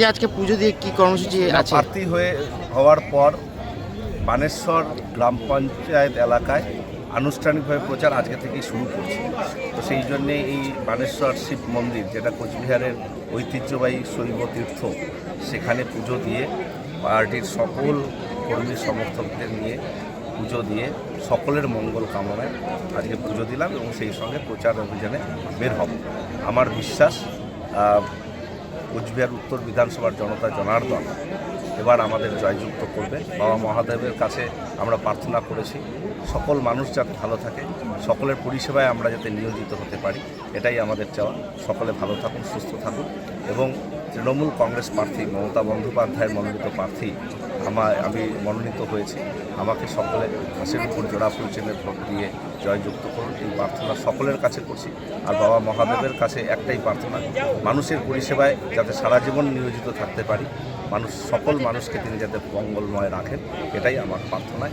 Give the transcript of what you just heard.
আজকে পুজো দিয়ে কি কর্মসূচি আছে? প্রার্থী হওয়ার পর বানেশ্বর গ্রাম পঞ্চায়েত এলাকায় আনুষ্ঠানিকভাবে প্রচার আজকে থেকেই শুরু করছি। তো সেই জন্যে এই বানেশ্বর শিব মন্দির, যেটা কোচবিহারের ঐতিহ্যবাহী শৈব তীর্থ, সেখানে পুজো দিয়ে পার্টির সকল কর্মী সমর্থকদের নিয়ে পুজো দিয়ে সকলের মঙ্গল কামনায় আজকে পুজো দিলাম এবং সেই সঙ্গে প্রচার অভিযানে বের হব। আমার বিশ্বাস কোচবিহার উত্তর বিধানসভার জনতা জনার্দন এবার আমাদের জয়যুক্ত করবে। বাবা মহাদেবের কাছে আমরা প্রার্থনা করেছি সকল মানুষ যাতে ভালো থাকে, সকলের পরিষেবায় আমরা যাতে নিয়োজিত হতে পারি, এটাই আমাদের চাওয়া। সকলে ভালো থাকুন, সুস্থ থাকুন এবং তৃণমূল কংগ্রেস প্রার্থী মমতা বন্দ্যোপাধ্যায়ের মনোনীত প্রার্থী আমি মনোনীত হয়েছি। আমাকে সকলে হাসির উপর জোড়া ফুল চিহ্নে ভোট দিয়ে জয়যুক্ত করুন, এই প্রার্থনা সকলের কাছে করছি। আর বাবা মহাদেবের কাছে একটাই প্রার্থনা, মানুষের পরিষেবায় যাতে সারা জীবন নিয়োজিত থাকতে পারি, সকল মানুষকে তিনি যাতে মঙ্গলময় রাখেন, এটাই আমার প্রার্থনা।